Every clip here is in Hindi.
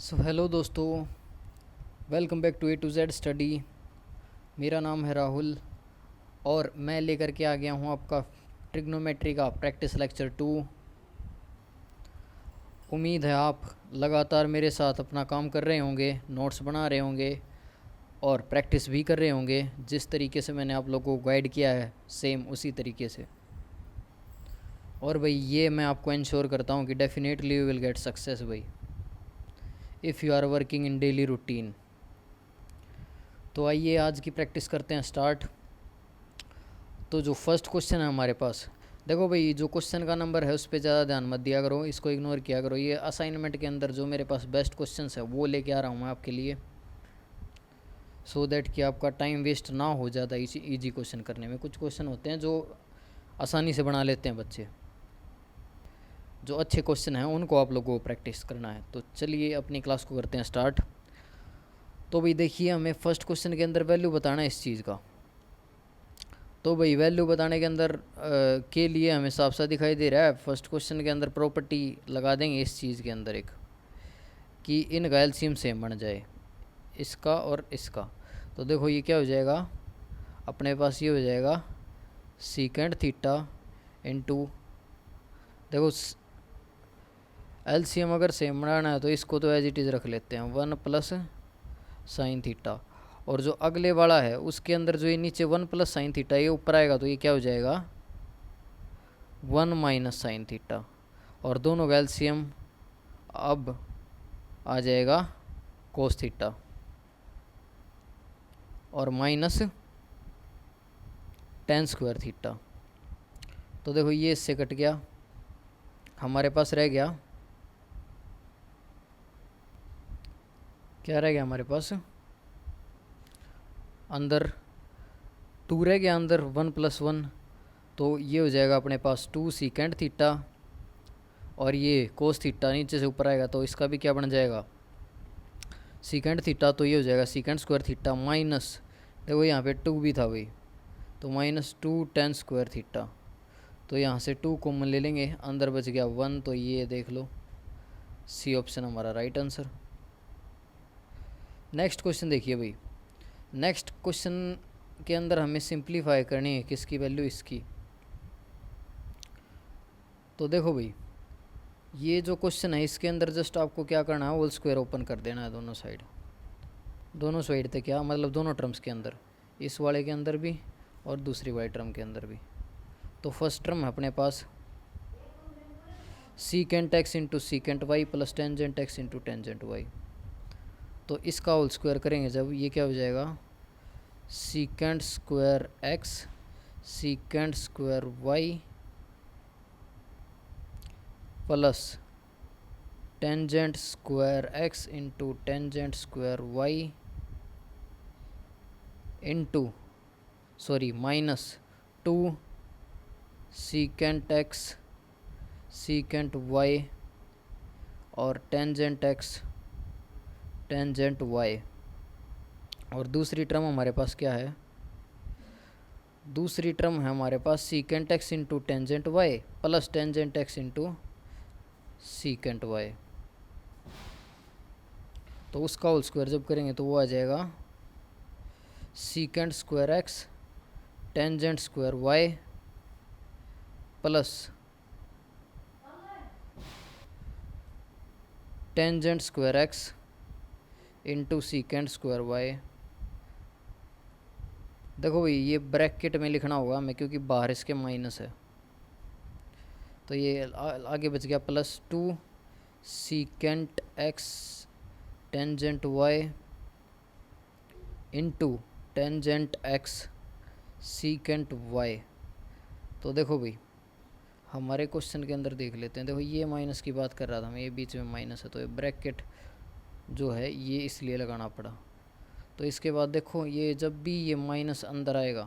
सो हेलो दोस्तों, welcome back to A to Z study. मेरा नाम है राहुल और मैं लेकर के आ गया हूँ आपका ट्रिग्नोमेट्री का प्रैक्टिस लेक्चर 2। उम्मीद है आप लगातार मेरे साथ अपना काम कर रहे होंगे, नोट्स बना रहे होंगे और प्रैक्टिस भी कर रहे होंगे। जिस तरीके से मैंने आप लोगों को गाइड किया है सेम उसी तरीके से। और भाई ये मैं आपको इंश्योर करता हूँ कि definitely you will get success भाई, if you are working in daily routine. तो आइए आज की प्रैक्टिस करते हैं स्टार्ट। तो जो फर्स्ट क्वेश्चन है हमारे पास, देखो भाई जो क्वेश्चन का नंबर है उस पर ज़्यादा ध्यान मत दिया करो, इसको इग्नोर किया करो। ये असाइनमेंट के अंदर जो मेरे पास बेस्ट क्वेश्चन है वो लेके आ रहा हूँ मैं आपके लिए, सो दैट कि आपका टाइम वेस्ट ना हो ज़्यादा इजी क्वेश्चन करने में। कुछ क्वेश्चन होते हैं जो आसानी से बना लेते हैं बच्चे, जो अच्छे क्वेश्चन हैं उनको आप लोगों को प्रैक्टिस करना है। तो चलिए अपनी क्लास को करते हैं स्टार्ट। तो भाई देखिए, हमें फर्स्ट क्वेश्चन के अंदर वैल्यू बताना है इस चीज़ का। तो भाई वैल्यू बताने के अंदर के लिए हमें साफ साफ दिखाई दे रहा है, फर्स्ट क्वेश्चन के अंदर प्रॉपर्टी लगा देंगे इस चीज़ के अंदर एक, कि इनका एलसीएम सेम बन जाए, इसका और इसका। तो देखो ये क्या हो जाएगा, अपने पास ये हो जाएगा सीकेंड थीटा इंटू, देखो एलसीएम अगर सेम बनाना है तो इसको तो एज इट इज़ रख लेते हैं, 1 प्लस साइन थीटा। और जो अगले वाला है उसके अंदर जो ये नीचे 1 प्लस साइन थीटा, ये ऊपर आएगा तो ये क्या हो जाएगा 1 माइनस साइन थीटा। और दोनों का एलसीएम अब आ जाएगा कोस थीटा और माइनस टेन स्क्वायर थीटा। तो देखो ये इससे कट गया, हमारे पास रह गया, क्या रह गया हमारे पास, अंदर 2 रह गया, अंदर 1 प्लस 1। तो ये हो जाएगा अपने पास 2 सीकेंड थीटा और ये कोस थीटा नीचे से ऊपर आएगा तो इसका भी क्या बन जाएगा सीकेंड थीटा। तो ये हो जाएगा सीकेंड स्क्वायर थीटा माइनस, देखो यहाँ पे 2 भी था भाई, तो माइनस 2 टेन स्क्वायर थीटा। तो यहाँ से 2 कॉमन ले लेंगे, अंदर बच गया 1। तो ये देख लो सी ऑप्शन हमारा राइट आंसर। नेक्स्ट क्वेश्चन देखिए भाई, नेक्स्ट क्वेश्चन के अंदर हमें सिंप्लीफाई करनी है किसकी वैल्यू, इसकी। तो देखो भाई ये जो क्वेश्चन है इसके अंदर जस्ट आपको क्या करना है, होल स्क्वायर ओपन कर देना है दोनों साइड। दोनों साइड थे क्या मतलब, दोनों टर्म्स के अंदर, इस वाले के अंदर भी और दूसरी वाले टर्म के अंदर भी। तो फर्स्ट टर्म है अपने पास secant x into secant y plus tangent x into tangent y. तो इसका होल स्क्वायर करेंगे जब, ये क्या हो जाएगा secant square x secant square y plus tangent square x into tangent square y into sorry minus 2 secant x secant y और टेंजेंट एक्स टेंजेंट वाई। और दूसरी टर्म हमारे पास क्या है, दूसरी टर्म है हमारे पास secant x into tangent y plus tangent x into secant y. तो उसका होल स्क्वायर जब करेंगे तो वो आ जाएगा secant square x tangent square y plus tangent square x into secant square y. देखो भाई ये ब्रैकेट में लिखना होगा हमें क्योंकि बाहर इसके माइनस है। तो ये आगे बच गया plus 2 secant x tangent y into tangent x secant y. तो देखो भाई हमारे क्वेश्चन के अंदर देख लेते हैं, देखो ये माइनस की बात कर रहा था मैं, ये बीच में माइनस है तो ये ब्रैकेट जो है ये इसलिए लगाना पड़ा। तो इसके बाद देखो ये जब भी ये माइनस अंदर आएगा,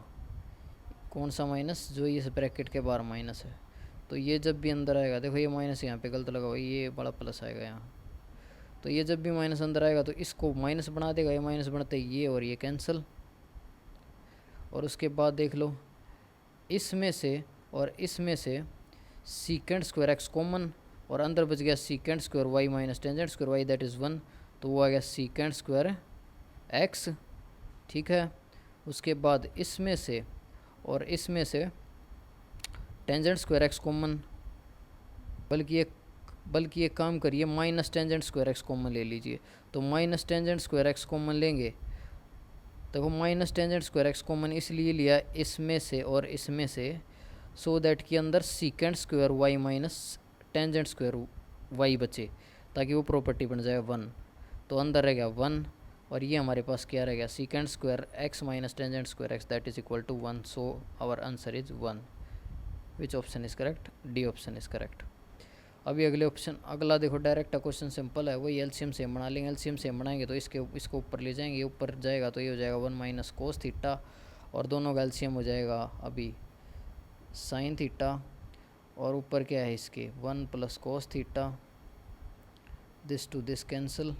कौन सा माइनस, जो ये ब्रैकेट के बाहर माइनस है, तो ये जब भी अंदर आएगा, देखो ये माइनस यहाँ पे गलत लगा हुआ, ये बड़ा प्लस आएगा यहाँ। तो ये जब भी माइनस अंदर आएगा तो इसको माइनस बना देगा, ये माइनस बनते ये और ये कैंसिल। और उसके बाद देख लो इसमें से और इसमें से सीकेंट स्क्वायर एक्स कॉमन और अंदर बच गया secant square y minus tangent square y that is 1। तो वो आ गया सीकेंड स्क्वायर एक्स, ठीक है। उसके बाद इसमें से और इसमें से टेंजेंट स्क्वायर एक्स कॉमन, बल्कि एक काम करिए, minus tangent square x common ले लीजिए। तो minus tangent square x common लेंगे, देखो minus tangent square x common इसलिए लिया इसमें से और इसमें से, सो दैट कि अंदर secant square y minus tangent square y बचे, ताकि वो प्रॉपर्टी बन जाए 1। तो अंदर रह गया 1 और ये हमारे पास क्या रह गया, secant square x minus tangent square x that is equal to 1। So our answer is 1। Which option is correct? D option is correct. अभी अगले ऑप्शन, अगला देखो डायरेक्ट क्वेश्चन सिंपल है, वही एलसीएम सेम बना लेंगे। एलसीएम सेम बनाएंगे तो इसको ऊपर ले जाएंगे, ऊपर जाएगा तो ये हो जाएगा 1 माइनस कोस थीटा, और दोनों का एलसीएम हो जाएगा अभी साइन थीटा, और ऊपर क्या है इसके 1 plus cos theta, this to this cancel,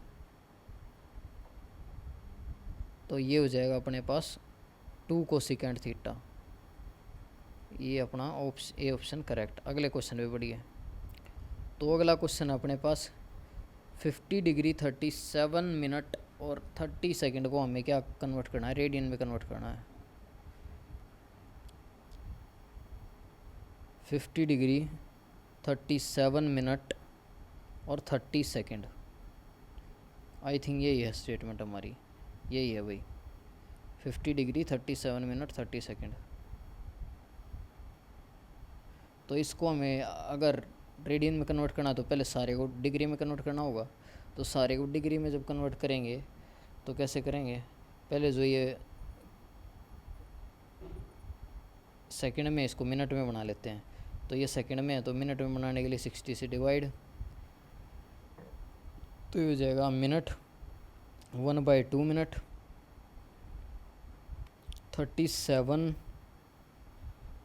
तो ये हो जाएगा अपने पास 2 कोसिकेंड थीटा। ये अपना ए ऑप्शन करेक्ट। अगले क्वेश्चन पे बढ़िए। तो अगला क्वेश्चन अपने पास 50 डिग्री 37 मिनट और 30 सेकंड को हमें क्या कन्वर्ट करना है, रेडियन में कन्वर्ट करना है। 50 डिग्री 37 मिनट और 30 सेकंड, आई थिंक यही है स्टेटमेंट हमारी, यही है भाई, 50 डिग्री 37 मिनट 30 सेकंड। तो इसको हमें अगर रेडियन में कन्वर्ट करना तो पहले सारे को डिग्री में कन्वर्ट करना होगा। तो सारे को डिग्री में जब कन्वर्ट करेंगे तो कैसे करेंगे, पहले जो ये सेकंड में, इसको मिनट में बना लेते हैं। तो ये सेकंड में है तो मिनट में बनाने के लिए 60 से डिवाइड, तो ये हो जाएगा मिनट 1/2 मिनट, 37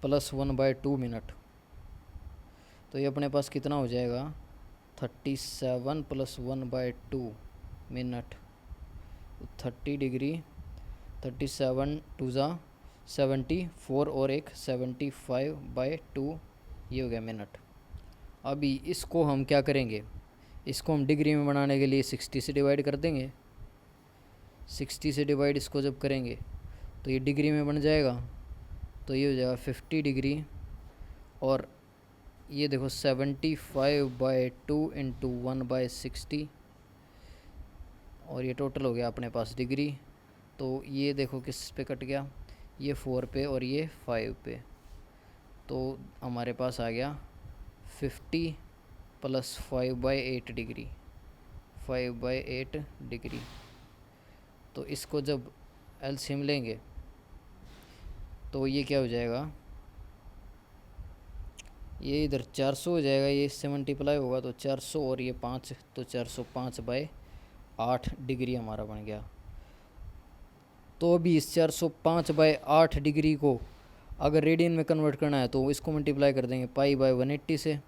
प्लस 1/2 मिनट, तो ये अपने पास कितना हो जाएगा 37 प्लस 1/2 मिनट, 30 डिग्री 37 टू ज़ा 74 और एक 75/2, ये हो गया मिनट। अभी इसको हम क्या करेंगे, इसको हम डिग्री में बनाने के लिए 60 से डिवाइड कर देंगे। 60 से डिवाइड इसको जब करेंगे तो ये डिग्री में बन जाएगा, तो ये हो जाएगा 50 डिग्री, और ये देखो 75/2 इंटू 1/60, और ये टोटल हो गया अपने पास डिग्री। तो ये देखो किस पे कट गया, ये 4 पे और ये 5 पे, तो हमारे पास आ गया 50 प्लस 5/8 डिग्री, 5/8 डिग्री। तो इसको जब एलसीएम लेंगे तो ये क्या हो जाएगा, ये इधर 400 हो जाएगा, ये इससे मल्टीप्लाई होगा तो 400 और ये 5, तो 405/8 डिग्री हमारा बन गया। तो अभी इस 405/8 डिग्री को अगर रेडियन में कन्वर्ट करना है तो इसको मल्टीप्लाई कर देंगे π/180 से,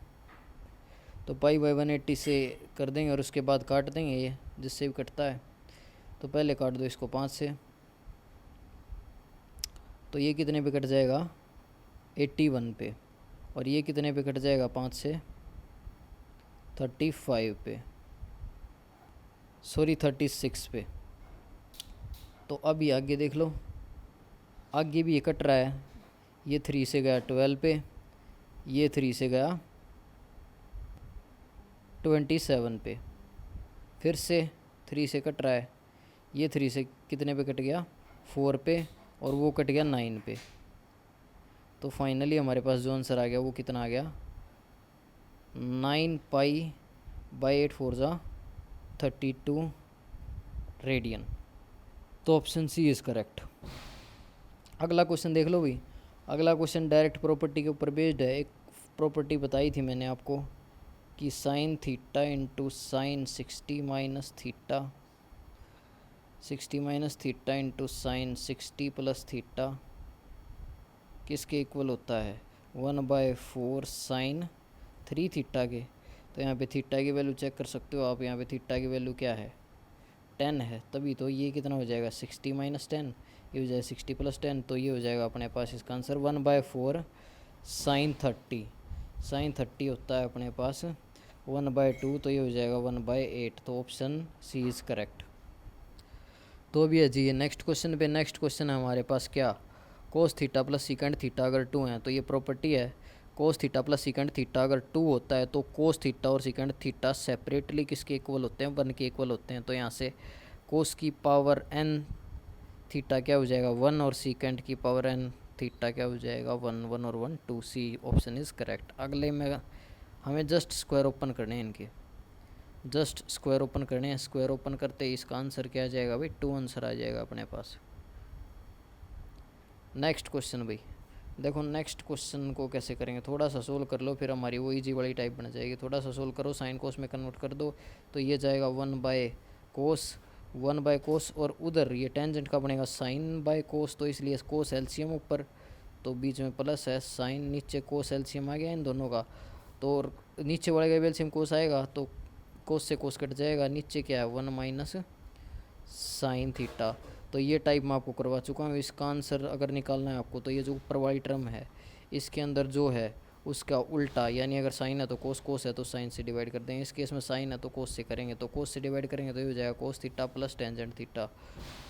तो π/180 से कर देंगे और उसके बाद काट देंगे ये जिससे भी कटता है। तो पहले काट दो इसको 5 से, तो ये कितने पे कट जाएगा 81 पे, और ये कितने पे कट जाएगा 5 से 35 पे, सॉरी 36 पे। तो अभी आगे देख लो, आगे भी ये कट रहा है, ये 3 से गया 12 पे, ये 3 से गया 27 पे, फिर से 3 से कट रहा है, ये 3 से कितने पे कट गया 4 पे, और वो कट गया 9 पे। तो फाइनली हमारे पास जो आंसर आ गया वो कितना आ गया 9π/8 4 ज़ा 32 रेडियन। तो ऑप्शन सी इज़ करेक्ट। अगला क्वेश्चन देख लो भाई। अगला क्वेश्चन डायरेक्ट प्रॉपर्टी के ऊपर बेस्ड है। एक प्रॉपर्टी बताई थी मैंने आपको कि sine theta into sine 60 minus theta, 60 minus theta into sine 60 plus theta किसके इक्वल होता है 1/4 साइन 3 थीटा के। तो यहाँ पे थीटा की वैल्यू चेक कर सकते हो आप, यहाँ पे थीटा की वैल्यू क्या है 10 है, तभी तो ये कितना हो जाएगा 60 माइनस 10, ये हो जाएगा 60 प्लस 10, तो ये हो जाएगा अपने पास इसका आंसर 1/4 साइन 30। साइन 30 होता है अपने पास 1/2, तो ये हो जाएगा 1/8। तो ऑप्शन सी इज़ करेक्ट। तो अभी है जी ये नेक्स्ट क्वेश्चन पे। नेक्स्ट क्वेश्चन है हमारे पास क्या, cos theta plus secant theta अगर 2 है, तो ये प्रॉपर्टी है cos theta plus secant theta अगर 2 होता है तो कोस थीटा और सीकेंड थीटा सेपरेटली किसके इक्वल होते हैं, 1 के इक्वल होते हैं। तो यहाँ से कोस की पावर n थीटा क्या हो जाएगा 1, और सीकेंड की पावर n थीटा क्या हो जाएगा 1, 1 और 1 2। C option is correct. अगले में हमें जस्ट स्क्वायर ओपन करने हैं इनके, जस्ट स्क्वायर ओपन करने हैं। स्क्वायर ओपन करते ही इसका आंसर क्या आ जाएगा भाई, 2 आंसर आ जाएगा अपने पास। नेक्स्ट क्वेश्चन भाई, देखो नेक्स्ट क्वेश्चन को कैसे करेंगे, थोड़ा सा सोल्व कर लो, फिर हमारी वो इजी वाली टाइप बन जाएगी। थोड़ा सा सोल्व करो, साइन कोस में कन्वर्ट कर दो, तो ये जाएगा 1/कोस, 1/कोस, और उधर ये टेंजेंट का बनेगा sin/कोस, तो इसलिए कोस एलसीएम ऊपर, तो बीच में प्लस है, साइन नीचे कोस एलसीएम आ गया इन दोनों का, तो नीचे वाले का एलसीएम कोस आएगा, तो कोस से कोस कट जाएगा, नीचे क्या है 1 माइनस साइन थीटा। तो ये टाइप मैं आपको करवा चुका हूँ। इसका आंसर अगर निकालना है आपको, तो ये जो ऊपर वाली टर्म है इसके अंदर जो है उसका उल्टा, यानी अगर साइन है तो कोस, कोस है तो साइन से डिवाइड कर देंगे। इस केस में साइन है तो कोस से करेंगे, तो कोस से डिवाइड करेंगे तो ये हो जाएगा cos theta plus tangent theta.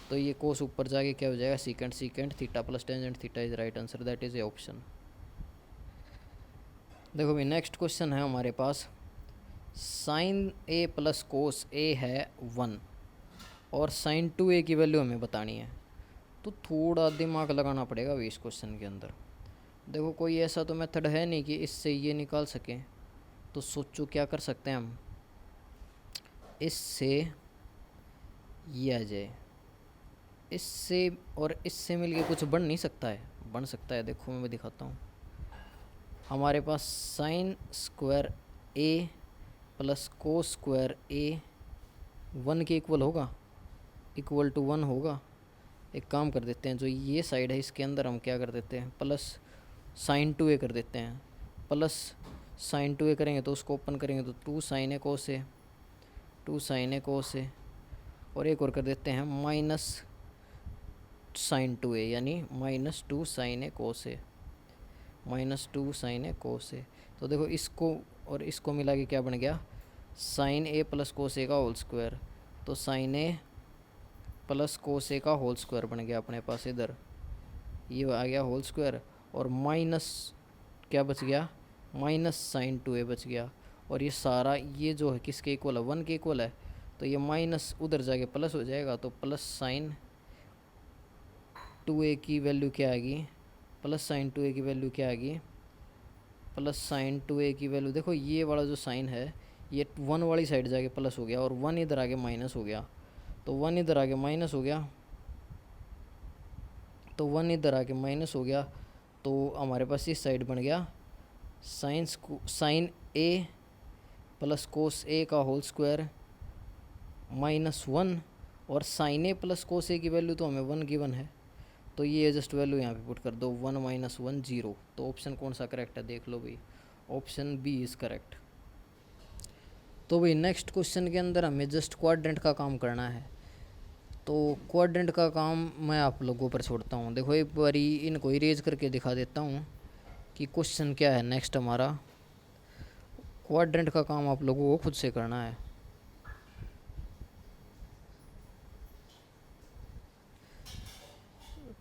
तो ये कोस ऊपर जाके क्या हो जाएगा सीकेंड, secant theta plus tangent theta is right answer, that is A option. देखो भाई नेक्स्ट क्वेश्चन है हमारे पास, साइन ए प्लस कोस ए है 1 और साइन 2a की वैल्यू हमें बतानी है। तो थोड़ा दिमाग लगाना पड़ेगा भाई इस क्वेश्चन के अंदर। देखो कोई ऐसा तो मेथड है नहीं कि इससे ये निकाल सकें, तो सोचो क्या कर सकते हैं हम, इससे ये आ जाए, इससे और इससे मिलके कुछ बन नहीं सकता है, बन सकता है। देखो मैं दिखाता हूँ, हमारे पास साइन स्क्वायर ए प्लस कोस स्क्वायर ए 1 के इक्वल होगा, इक्वल टू 1 होगा। एक काम कर देते हैं, जो ये साइड है इसके अंदर हम क्या कर देते हैं, प्लस साइन 2a कर देते हैं। प्लस साइन 2a करेंगे तो उसको ओपन करेंगे तो 2 साइन ए कोस ए, 2 साइन ए कोस ए, और एक और कर देते हैं माइनस साइन 2a, यानी -2 साइन ए कोस ए, -2 साइन ए कोस ए। तो देखो इसको और इसको मिला के क्या बन गया, साइन ए प्लस कोस ए का होल स्क्वायर। तो साइन ए प्लस कोस ए का होल स्क्वायर बन गया अपने पास इधर, ये आ गया होल स्क्वायर, और माइनस क्या बच गया, माइनस साइन 2a बच गया। और ये सारा ये जो है किसके इक्वल है, 1 के इक्वल है, तो ये माइनस उधर जाके प्लस हो जाएगा, तो प्लस साइन 2a की वैल्यू क्या आएगी, प्लस साइन 2a की वैल्यू क्या आएगी, प्लस साइन 2a की वैल्यू, देखो ये वाला जो साइन है ये 1 वाली साइड जाके प्लस हो गया, और 1 इधर आगे माइनस हो गया, तो 1 इधर आके माइनस हो गया, तो 1 इधर आके माइनस हो गया, तो हमारे पास इस साइड बन गया साइन ए प्लस कोस ए का होल स्क्वायर -1, और साइन ए प्लस कोस ए की वैल्यू तो हमें 1 गिवन है, तो ये जस्ट वैल्यू यहाँ पे पुट कर दो, 1 - 1 0। तो ऑप्शन कौन सा करेक्ट है देख लो भाई, ऑप्शन बी इज़ करेक्ट। तो भाई नेक्स्ट क्वेश्चन के अंदर हमें जस्ट क्वाड्रेंट का काम करना है, तो क्वाड्रेंट का काम मैं आप लोगों पर छोड़ता हूँ। देखो एक बारी इनको इरेज करके दिखा देता हूँ कि क्वेश्चन क्या है नेक्स्ट हमारा। क्वाड्रेंट का काम आप लोगों को खुद से करना है।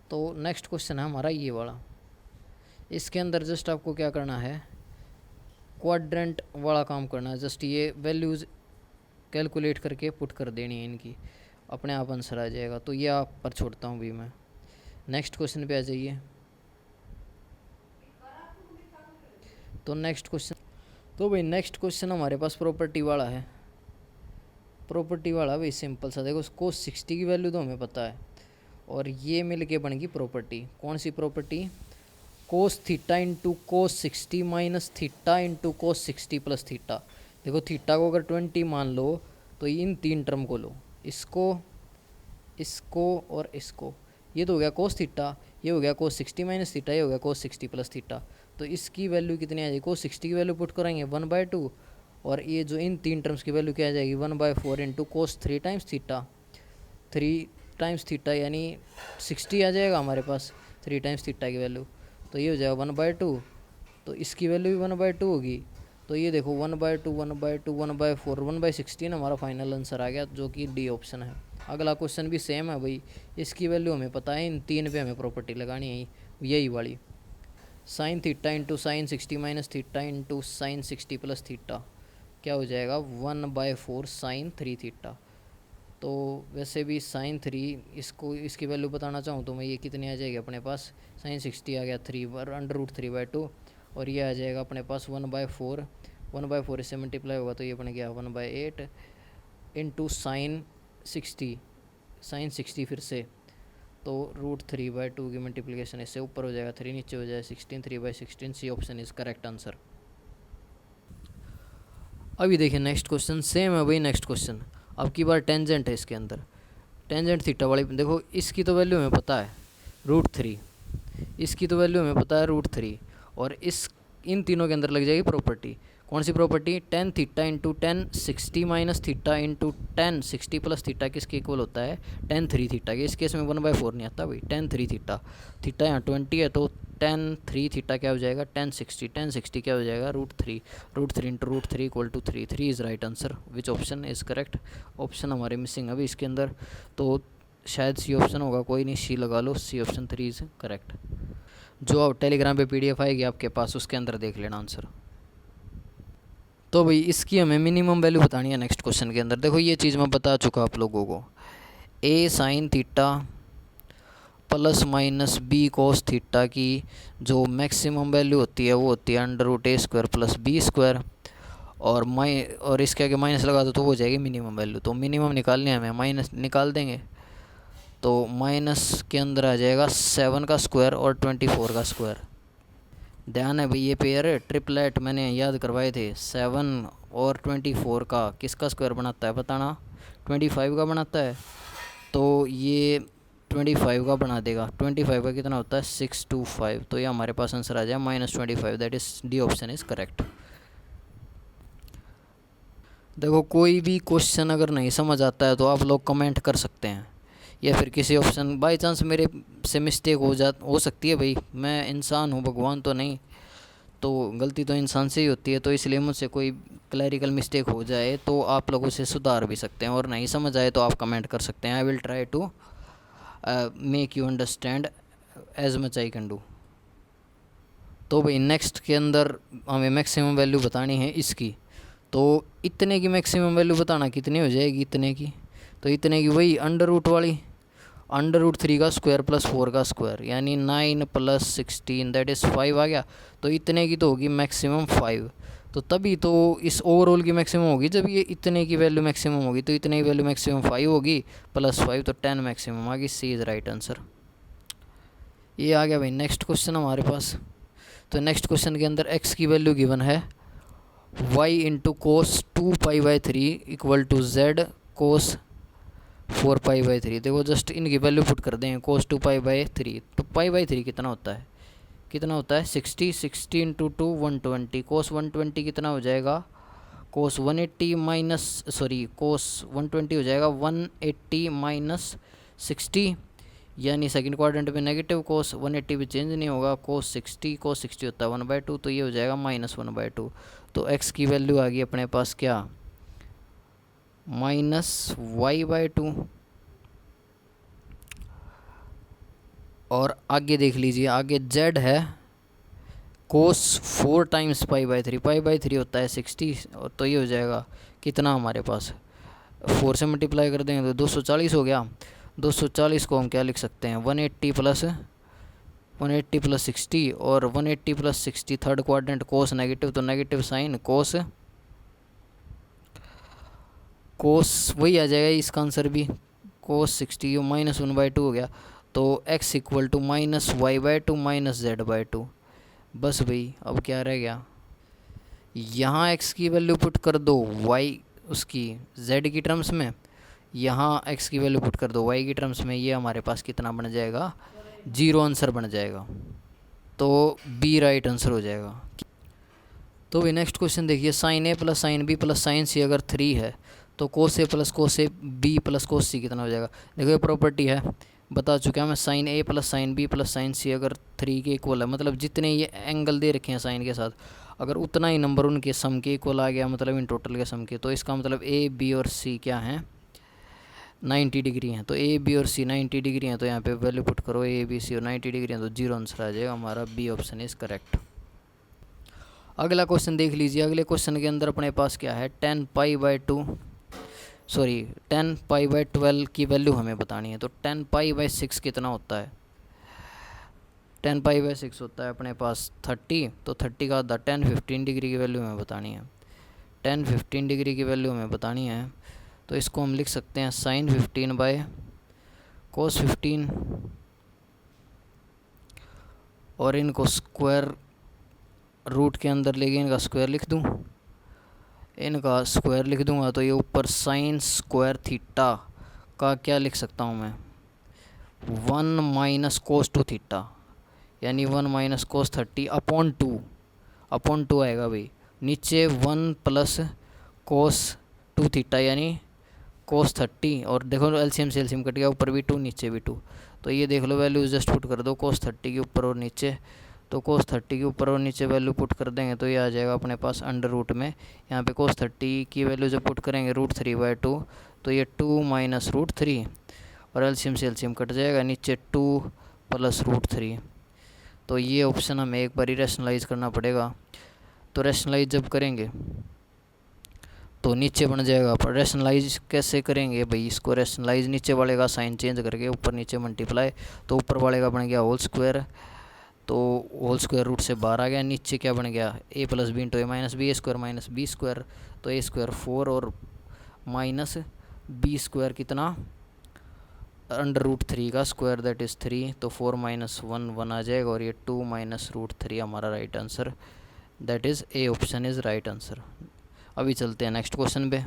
तो नेक्स्ट क्वेश्चन है हमारा ये वाला, इसके अंदर जस्ट आपको क्या करना है, क्वाड्रेंट वाला काम करना है। जस्ट ये वैल्यूज़ कैलकुलेट करके पुट कर देनी है इनकी, अपने आप आंसर आ जाएगा। तो ये आप पर छोड़ता हूँ भी मैं। नेक्स्ट क्वेश्चन पे आ जाइए। तो नेक्स्ट क्वेश्चन, तो भाई नेक्स्ट क्वेश्चन हमारे पास प्रॉपर्टी वाला है। प्रॉपर्टी वाला भाई सिंपल सा, देखो कोस 60 की वैल्यू तो हमें पता है, और ये मिल के बन गई प्रॉपर्टी। कौन सी property, cos theta into cos 60 minus theta into cos 60 plus theta. देखो थीटा को अगर 20 मान लो तो इन 3 टर्म को लो, इसको, इसको और इसको। ये तो हो गया कोस थीटा, ये हो गया कोस 60 माइनस थीटा, ये हो गया कोस 60 प्लस थीटा। तो इसकी वैल्यू कितनी आ जाएगी, कोस 60 की वैल्यू पुट कराएंगे 1/2, और ये जो इन 3 टर्म्स की वैल्यू क्या आ जाएगी 1/4 into cos 3 times theta, 3 times theta यानी 60 आ जाएगा हमारे पास 3 टाइम्स थीटा की वैल्यू। तो ये हो जाएगा 1/2, तो इसकी वैल्यू भी 1/2 होगी, तो ये देखो 1/2 1/2 1/4 1/16 हमारा फाइनल आंसर आ गया, जो कि डी ऑप्शन है। अगला क्वेश्चन भी सेम है भाई, इसकी वैल्यू हमें पता है, इन 3 पे हमें प्रॉपर्टी लगानी है यही वाली। Sine theta into sine 60 minus theta into sine 60 plus theta क्या हो जाएगा 1/4 साइन 3 थीटा। तो वैसे भी साइन 3 इसको इसकी वैल्यू बताना चाहूँ तो मैं ये कितनी आ जाएगी अपने पास, साइन 60 आ गया 3 √3/2 और ये आ जाएगा अपने पास 1/4 1/4 इससे मल्टीप्लाई होगा तो ये बन गया 1/8 इंटू साइन 60 फिर से, तो √3/2 की मल्टीप्लिकेशन इससे ऊपर हो जाएगा 3 नीचे हो जाएगा 16 3/16 C option is correct answer. अभी देखिए नेक्स्ट क्वेश्चन सेम है भाई। नेक्स्ट क्वेश्चन अब की बार टेंजेंट है इसके अंदर, टेंजेंट थीटा वाली। देखो इसकी तो वैल्यू हमें पता है √3, इसकी तो वैल्यू हमें पता है √3 और इस इन तीनों के अंदर लग जाएगी प्रॉपर्टी। कौन सी property, tan theta into tan 60 minus theta into tan 60 plus theta किसके इक्वल होता है टेन 3 थीटा के। इस केस में 1/4 नहीं आता भाई, टेन 3 थीटा, थीटा यहाँ 20 है तो टेन 3 थीटा क्या हो जाएगा टेन 60 क्या हो जाएगा √3 into √3 equal to 3 is right answer. Which option is correct, option हमारे मिसिंग अभी इसके अंदर, तो शायद सी ऑप्शन होगा, कोई नहीं सी लगा लो, सी ऑप्शन 3 इज़ करेक्ट। जो आप टेलीग्राम पे PDF आएगी आपके पास उसके अंदर देख लेना आंसर। तो भाई इसकी हमें मिनिमम वैल्यू बतानी है नेक्स्ट क्वेश्चन के अंदर। देखो ये चीज़ मैं बता चुका आप लोगों को, a sine theta plus minus b cos theta की जो मैक्सिमम वैल्यू होती है वो होती है √a² प्लस b², और इसके आगे माइनस लगा दो तो हो जाएगी मिनिमम वैल्यू। तो मिनिमम निकालने हमें माइनस निकाल देंगे, तो माइनस के अंदर आ जाएगा 7 का स्क्वायर और 24 का स्क्वायर। ध्यान है भाई ये पेयर ट्रिपलेट मैंने याद करवाए थे, 7 और 24 का किसका स्क्वायर बनाता है बताना, 25 का बनाता है, तो ये 25 का बना देगा। 25 का कितना होता है 625, तो ये हमारे पास आंसर आ जाए -25, that is D option is correct. देखो कोई भी क्वेश्चन अगर नहीं समझ आता है तो आप लोग कमेंट कर सकते हैं, या फिर किसी ऑप्शन बाई चांस मेरे से मिस्टेक हो सकती है भाई, मैं इंसान हूँ भगवान तो नहीं, तो गलती तो इंसान से ही होती है, तो इसलिए मुझसे कोई क्लैरिकल मिस्टेक हो जाए तो आप लोग उसे सुधार भी सकते हैं, और नहीं समझ आए तो आप कमेंट कर सकते हैं। I will try to make you understand as much I can do. तो भाई नेक्स्ट के अंदर हमें मैक्सिमम वैल्यू बतानी है इसकी, तो इतने की मैक्सिमम वैल्यू बताना कितनी हो जाएगी इतने की, तो इतने की वही √, वाली √3 का स्क्वायर प्लस 4 का स्क्वायर, यानी 9 + 16 दैट इज़ 5 आ गया। तो इतने की तो होगी मैक्सिमम 5, तो तभी तो इस ओवरऑल की मैक्सिमम होगी जब ये इतने की वैल्यू मैक्सिमम होगी, तो इतने की वैल्यू मैक्सिमम 5 होगी +5 तो 10 मैक्सिमम आ गई। सी इज़ राइट आंसर। ये आ गया भाई नेक्स्ट क्वेश्चन हमारे पास। तो नेक्स्ट क्वेश्चन के अंदर x की वैल्यू गिवन है y into cos 2π/3 equal to z cos 4π/3। देखो जस्ट इनकी वैल्यू पुट कर दें, कोस 2π/3, तो π/3 कितना होता है 60 इंटू 2 120, कोस 120 कितना हो जाएगा कोस 120 हो जाएगा 180 माइनस 60, यानी सेकंड क्वाड्रेंट में नेगेटिव, कोस 180 भी चेंज नहीं होगा, कोस 60 होता है 1/2, तो ये हो जाएगा -1/2। तो x की वैल्यू आ गई अपने पास क्या -y/2, और आगे देख लीजिए आगे z है कोस 4 टाइम्स π/3 होता है 60, और तो ये हो जाएगा कितना हमारे पास 4 से मल्टीप्लाई कर देंगे तो 240 हो गया। 240 को हम क्या लिख सकते हैं 180 + 60, और 180 + 60 थर्ड क्वाड्रेंट कोस नेगेटिव, तो नेगेटिव साइन कोस वही आ जाएगा इसका आंसर भी, कोस 60 -1/2 हो गया, तो x equal to -y/2 -z/2। बस भाई अब क्या रह गया, यहाँ x की वैल्यू पुट कर दो y उसकी z की टर्म्स में, यहाँ x की वैल्यू पुट कर दो y की टर्म्स में, ये हमारे पास कितना बन जाएगा 0 आंसर बन जाएगा, तो b राइट आंसर हो जाएगा। तो भी नेक्स्ट क्वेश्चन देखिए, sin a + sin b + sin c अगर 3 है तो cos a + cos a b + cos c कितना हो जाएगा। देखो ये प्रॉपर्टी है बता चुका हूँ मैं, sin a + sin b + sin c अगर 3 के इक्वल है, मतलब जितने ये एंगल दे रखे हैं साइन के साथ, अगर उतना ही नंबर उनके सम के इक्वल आ गया, मतलब इन टोटल के सम के, तो इसका मतलब ए बी और सी क्या हैं, 90 डिग्री हैं। तो ए बी और सी 90 डिग्री हैं, तो यहाँ पे वैल्यू पुट करो ए बी सी और 90 डिग्री हैं, तो 0 आंसर आ जाएगा हमारा, बी ऑप्शन इज़ करेक्ट। अगला क्वेश्चन देख लीजिए। अगले क्वेश्चन के अंदर अपने पास क्या है, 10 पाई बाई 12 की वैल्यू हमें बतानी है। तो 10 पाई बाई 6 कितना होता है, 10 पाई बाई 6 होता है अपने पास 30, तो 30 का आधा 10 15 डिग्री की वैल्यू हमें बतानी है। 10 15 डिग्री की वैल्यू हमें बतानी है, तो इसको हम लिख सकते हैं साइन 15 बाय कोस 15, और इनको स्क्वायर रूट के अंदर लेके इनका स्क्वायर लिख दूँ, इनका स्क्वायर लिख दूँगा, तो ये ऊपर साइन स्क्वायर थीटा का क्या लिख सकता हूँ मैं, 1 माइनस कोस 2 थीटा, यानी 1 माइनस कोस 30 अपॉन टू आएगा भाई। नीचे 1 प्लस कोस 2 थीटा यानी कोस 30, और देखो एलसीएम से एलसीएम कट गया, ऊपर भी 2 नीचे भी 2, तो ये देख लो वैल्यू जस्ट पुट कर दो कोस 30 के ऊपर और नीचे, तो कोस 30 के ऊपर और नीचे वैल्यू पुट कर देंगे तो ये आ जाएगा अपने पास अंडर रूट में। यहाँ पे कोस 30 की वैल्यू जब पुट करेंगे √3/2, तो ये 2 माइनस √3, और एलसीएम से एलसीएम कट जाएगा, नीचे 2 प्लस √3। तो ये ऑप्शन हमें एक बार रैशनलाइज करना पड़ेगा। तो रैशनलाइज जब करेंगे तो नीचे बन जाएगा, पर रैशनलाइज कैसे करेंगे भाई, इसको रैशनलाइज नीचे वाले का साइन चेंज करके ऊपर नीचे मल्टीप्लाई, तो ऊपर वाले का बन गया होल स्क्वायर, तो होल स्क्वायर रूट से बाहर आ गया, नीचे क्या बन गया ए प्लस बी इंटू ए माइनस बी, ए स्क्वायर माइनस बी स्क्वायर, तो ए स्क्वायर 4 और माइनस बी स्क्वायर कितना, √3 का स्क्वायर दैट इज़ 3, तो 4 माइनस 1 1 आ जाएगा, और ये 2 माइनस √3 हमारा right answer, that is A option is right answer. अभी चलते हैं नेक्स्ट क्वेश्चन पे।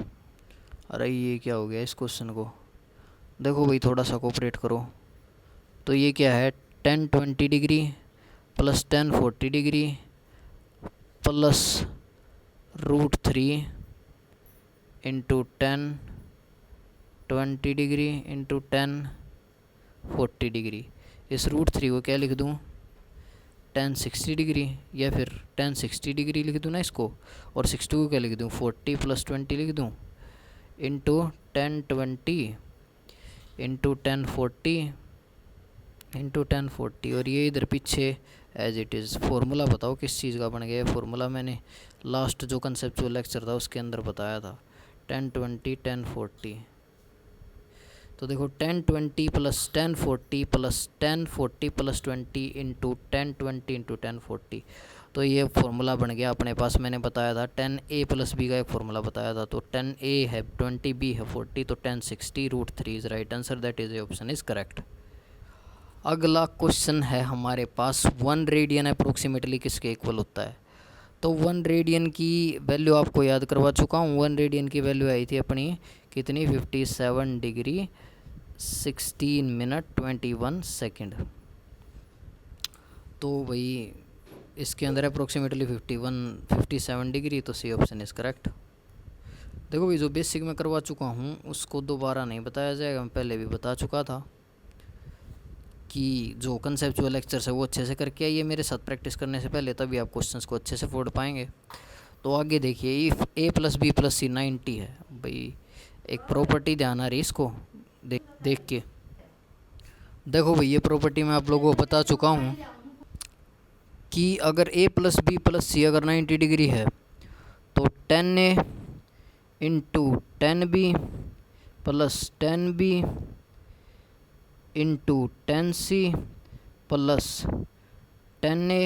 अरे ये क्या हो गया इस क्वेश्चन को, देखो भाई थोड़ा सा कोऑपरेट करो। तो ये क्या है, 10 20 degree plus 10 40 degree plus √3 into 10 20 degree into 10 40 degree. इस √3 को क्या लिख दूँ, 10 60 डिग्री, या फिर 10 60 डिग्री लिख दूँ ना इसको, और 60 को क्या लिख दूँ, 40 + 20 लिख दूँ, इंटू 10 20 इंटू 10 40 इंटू 10 40, और ये इधर पीछे एज इट इज़। फार्मूला बताओ किस चीज़ का बन गया है, फार्मूला मैंने लास्ट जो कंसेप्चुअल लेक्चर था उसके अंदर बताया था, 10 20 10 40। तो देखो 10 20 + 10 40 + 10 40 + 20 इंटू 10 20 इंटू 10 40, तो ये फार्मूला बन गया अपने पास। मैंने बताया था 10a + b का एक फार्मूला बताया था, तो 10a है 20, b है 40, तो 1060 √3 is right answer, that is A option is correct. अगला क्वेश्चन है हमारे पास, 1 रेडियन अप्रोक्सीमेटली किसके इक्वल होता है। तो 1 रेडियन की वैल्यू आपको याद करवा चुका हूँ। 1 रेडियन की वैल्यू आई थी अपनी कितनी, 57 डिग्री 16 मिनट 21 सेकेंड। तो भाई इसके अंदर अप्रोक्सीमेटली 57 डिग्री, तो सी ऑप्शन इज़ करेक्ट। देखो भाई जो बेसिक में करवा चुका हूँ उसको दोबारा नहीं बताया जाएगा, मैं पहले भी बता चुका था कि जो कंसेप्चुअल लेक्चर्स है वो अच्छे से करके आइए मेरे साथ प्रैक्टिस करने से पहले, तभी आप क्वेश्चंस को अच्छे से फोड़ पाएंगे। तो आगे देखिए, इफ़ a + b + c 90 है, भाई एक प्रॉपर्टी ध्यान आ रही है इसको देख के। देखो भाई ये प्रॉपर्टी मैं आप लोगों को बता चुका हूँ कि अगर a + b + c अगर 90 डिग्री है, तो 10a into 10b + 10b into 10c plus 10a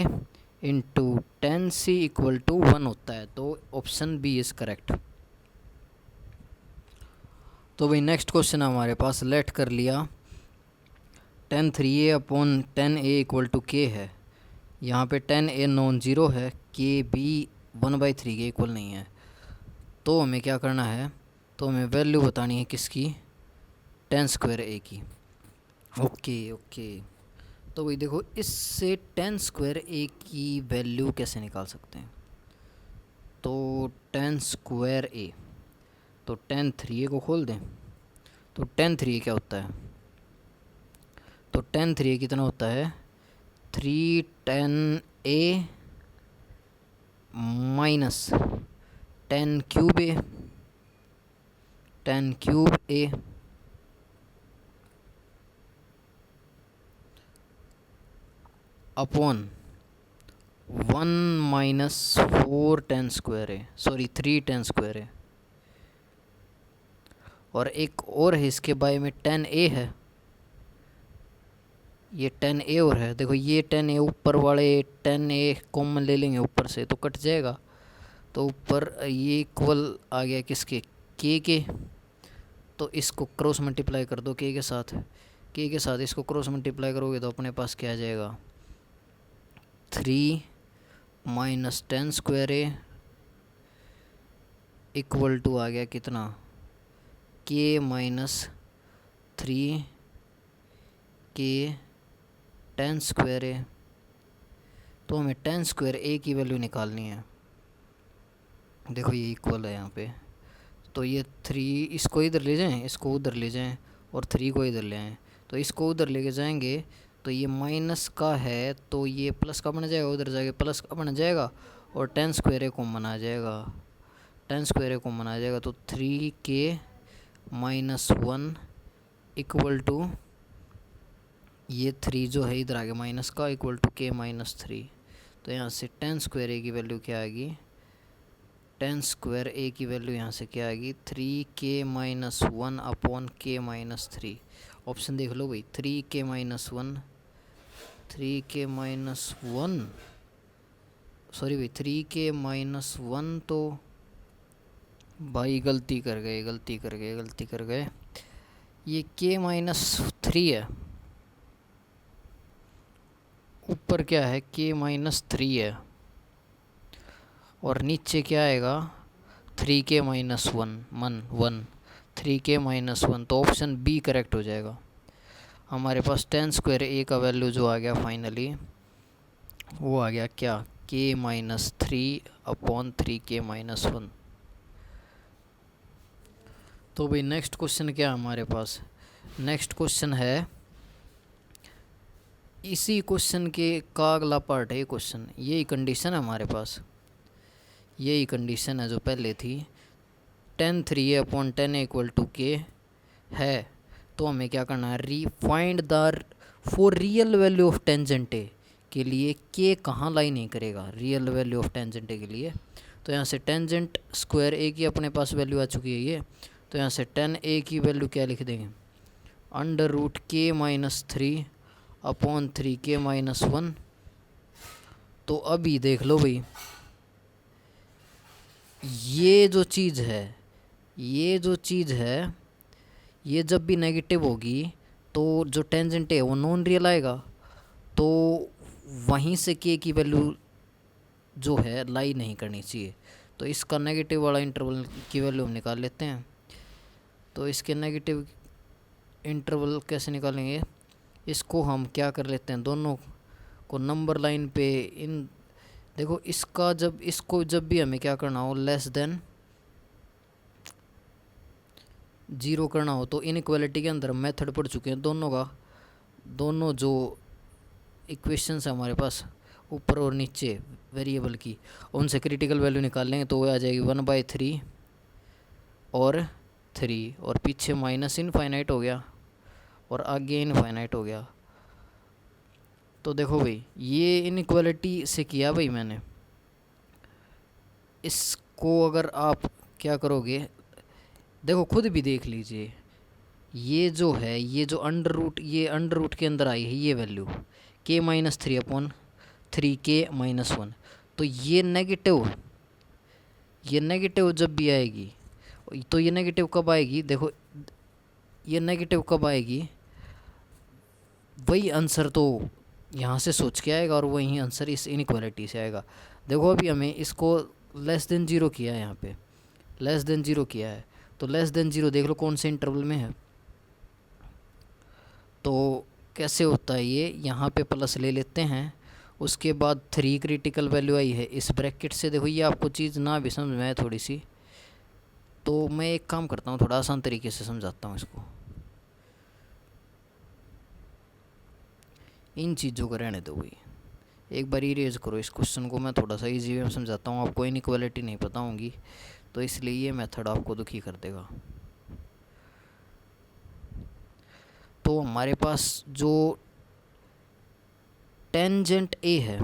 into 10c equal to 1 होता है, तो ऑप्शन बी इज़ करेक्ट। तो भाई नेक्स्ट क्वेश्चन हमारे पास, लेट कर लिया 10 3a/10a इक्वल टू k है। यहाँ पे 10a नॉन ज़ीरो है, k b 1/3 के इक्वल नहीं है। तो हमें क्या करना है, तो हमें वैल्यू बतानी है किसकी, 10² a की। ओके। तो भाई देखो इससे 10² a की वैल्यू कैसे निकाल सकते हैं। तो 10² a, तो 10 3a को खोल दें, तो 10 3a क्या होता है, तो 10 3a कितना होता है, 3 10a माइनस 10 क्यूब ए अपॉन 1 - 4 10 स्क्वायर ए, सॉरी 3 10 स्क्वायर ए। और एक और है इसके बाय में 10a है, ये 10a और है। देखो ये 10a ऊपर वाले 10a कॉमन ले लेंगे ऊपर से तो कट जाएगा, तो ऊपर ये इक्वल आ गया किसके, के। तो इसको क्रॉस मल्टीप्लाई कर दो के साथ, इसको क्रॉस मल्टीप्लाई करोगे तो अपने पास क्या आ जाएगा, 3 - 10 स्क्वायर ए इक्वल टू आ गया कितना, के -3 के 10 स्क्वायर ए। तो हमें 10 स्क्वायर ए की वैल्यू निकालनी है। देखो ये इक्वल है यहाँ पे, तो ये 3 इसको इधर ले जाएं, इसको उधर ले जाएं, और 3 को इधर ले आएँ। तो इसको उधर लेके जाएंगे तो ये माइनस का है तो ये प्लस का बन जाएगा, उधर जाके प्लस का बन जाएगा, और 10 स्क्वायर ए कॉमन आ जाएगा, 10 स्क्वायर ए कॉमन आ जाएगा। तो 3k - 1 इक्वल टू ये 3 जो है इधर आ गया माइनस का, इक्वल टू k - 3। तो यहाँ से 10 स्क्वायर ए की वैल्यू क्या आएगी, 10 स्क्वायर ए की वैल्यू यहाँ से क्या आएगी, 3k - 1 अपॉन k - 3। ऑप्शन देख लो भाई, 3k - 1 सॉरी भाई 3k - 1 तो भाई गलती कर गए, ये k - 3 है, ऊपर क्या है k - 3 है, और नीचे क्या आएगा 3k - 1 3k - 1। तो ऑप्शन बी करेक्ट हो जाएगा। हमारे पास 10 स्क्वायर ए का वैल्यू जो आ गया फाइनली, वो आ गया क्या, k - 3 अपॉन 3k - 1। तो भाई नेक्स्ट क्वेश्चन क्या है हमारे पास, नेक्स्ट क्वेश्चन है इसी क्वेश्चन के का अगला पार्ट है ये क्वेश्चन, यही कंडीशन है हमारे पास, यही कंडीशन है जो पहले थी, 10 3 अपॉन 10 इक्वल टू के है। तो हमें क्या करना है, find the for real value of tangent ए के लिए के कहाँ लाई नहीं करेगा, रियल वैल्यू ऑफ टेंजेंट ए के लिए। तो यहाँ से टेंजेंट स्क्वायर ए की अपने पास वैल्यू आ चुकी है ये, तो यहाँ से 10a की वैल्यू क्या लिख देंगे, √k - 3 अपॉन 3k - 1। तो अभी देख लो भाई, ये जो चीज़ है ये जब भी नेगेटिव होगी तो जो टेंजेंट है वो नॉन रियल आएगा, तो वहीं से के की वैल्यू जो है लाई नहीं करनी चाहिए। तो इसका नेगेटिव वाला इंटरवल की वैल्यू हम निकाल लेते हैं। तो इसके नेगेटिव इंटरवल कैसे निकालेंगे, इसको हम क्या कर लेते हैं, दोनों को नंबर लाइन पे इन, देखो इसका इसको जब भी हमें क्या करना हो लेस देन 0 करना हो, तो इनइक्वालिटी के अंदर मेथड पढ़ चुके हैं दोनों का, दोनों जो इक्वेशंस है हमारे पास ऊपर और नीचे वेरिएबल की, उनसे क्रिटिकल वैल्यू निकाल लेंगे तो वो आ जाएगी 1/3 और 3, और पीछे माइनस इनफाइनाइट हो गया और आगे इनफाइनाइट हो गया। तो देखो भाई ये इनइक्वालिटी से किया भाई मैंने, इसको अगर आप क्या करोगे, देखो खुद भी देख लीजिए, ये जो है ये जो अंडर रूट के अंदर आई है ये वैल्यू k - 3 अपॉन 3k - 1। तो ये नेगेटिव जब भी आएगी, तो ये नेगेटिव कब आएगी, देखो ये नेगेटिव कब आएगी, वही आंसर तो यहाँ से सोच के आएगा और वही आंसर इस इनइक्वालिटी से आएगा। देखो अभी हमें इसको लेस देन 0 किया है, यहाँ पे लेस देन 0 किया है, तो लेस देन 0 देख लो कौन से इंटरवल में है। तो कैसे होता है ये, यहाँ पे प्लस ले लेते हैं, उसके बाद 3 क्रिटिकल वैल्यू आई है इस ब्रैकेट से। देखो ये आपको चीज़ ना भी समझ में आए थोड़ी सी, तो मैं एक काम करता हूँ, थोड़ा आसान तरीके से समझाता हूँ इसको, इन चीज़ों को रहने दो भाई, एक बार इरेज करो इस क्वेश्चन को, मैं थोड़ा सा इजी वे में समझाता हूँ, आपको इनइक्वालिटी नहीं पता होंगी तो इसलिए ये मेथड आपको दुखी कर देगा। तो हमारे पास जो टेंजेंट ए है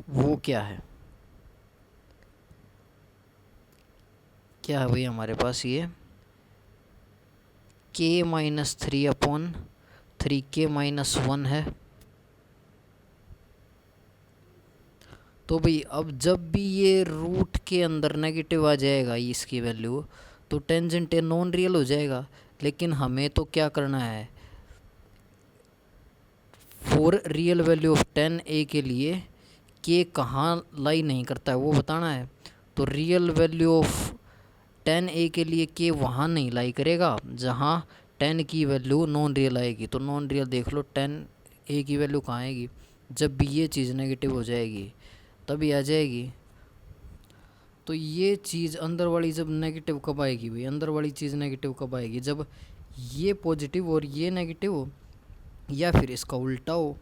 वो क्या है, क्या है भाई हमारे पास ये k-3/3k-1 है। तो भाई अब जब भी ये रूट के अंदर नेगेटिव आ जाएगा इसकी वैल्यू, तो टेंजेंट ए नॉन रियल हो जाएगा। लेकिन हमें तो क्या करना है, for real value of 10a के लिए के कहाँ लाई नहीं करता है वो बताना है। तो रियल वैल्यू ऑफ 10a के लिए के वहाँ नहीं लाई करेगा जहाँ 10 की वैल्यू नॉन रियल आएगी। तो नॉन रियल देख लो, 10a की वैल्यू कहाँ आएगी, जब भी ये चीज़ नेगेटिव हो जाएगी तभी आ जाएगी। तो ये चीज़ अंदर वाली जब नेगेटिव कब आएगी भाई, अंदर वाली चीज़ नेगेटिव कब आएगी, जब ये पॉजिटिव और ये नेगेटिव हो, या फिर इसका उल्टा हो,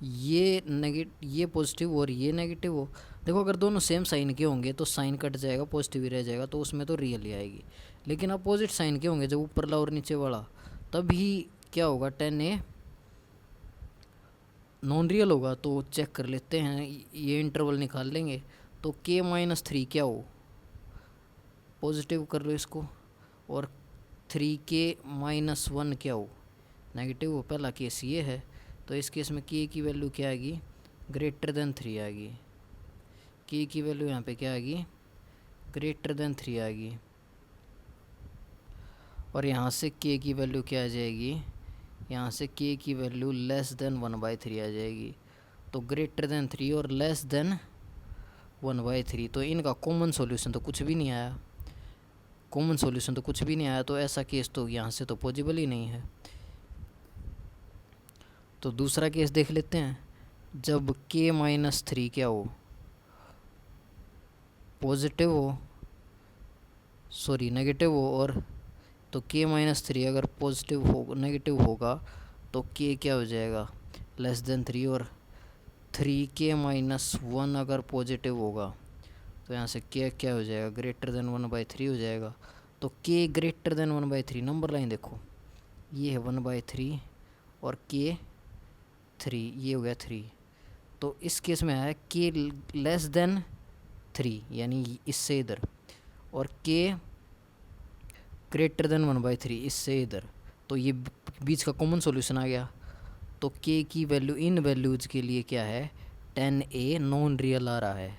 ये पॉजिटिव और ये नेगेटिव हो। देखो अगर दोनों सेम साइन के होंगे तो साइन कट जाएगा, पॉजिटिव ही रह जाएगा, तो उसमें तो रियल ही आएगी। लेकिन अपोजिट साइन के होंगे, जब ऊपरला और नीचे वाला, तभी क्या होगा, 10a नॉन रियल होगा। तो चेक कर लेते हैं, ये इंटरवल निकाल लेंगे। तो k-3 क्या हो, पॉजिटिव कर लो इसको, और 3k-1 क्या हो, नेगेटिव हो। पहला केस ये है, तो इस केस में k की वैल्यू क्या आएगी, ग्रेटर देन 3 आएगी। k की वैल्यू यहाँ पे क्या आएगी, ग्रेटर देन 3 आएगी। और यहाँ से k की वैल्यू क्या आ जाएगी, यहाँ से k की वैल्यू लेस देन 1/3 आ जाएगी। तो ग्रेटर देन 3 और लेस देन 1/3, तो इनका कॉमन सॉल्यूशन तो कुछ भी नहीं आया, कॉमन सॉल्यूशन तो कुछ भी नहीं आया। तो ऐसा केस तो यहाँ से तो पॉसिबल ही नहीं है। तो दूसरा केस देख लेते हैं, जब k-3 क्या हो, पॉजिटिव हो, सॉरी नेगेटिव हो, और तो k-3 अगर पॉजिटिव हो नेगेटिव होगा तो k क्या हो जाएगा, लेस देन 3, और 3k-1 अगर पॉजिटिव होगा तो यहाँ से k क्या हो जाएगा, ग्रेटर देन 1/3 हो जाएगा। तो k greater than 1/3, number line देखो, ये है 1/3 और k 3, ये हो गया 3। तो इस केस में है k लेस देन 3 यानी इससे इधर, और k ग्रेटर देन 1/3 इससे इधर। तो ये बीच का कॉमन सॉल्यूशन आ गया। तो k की वैल्यू इन वैल्यूज़ के लिए क्या है, 10a नॉन रियल आ रहा है।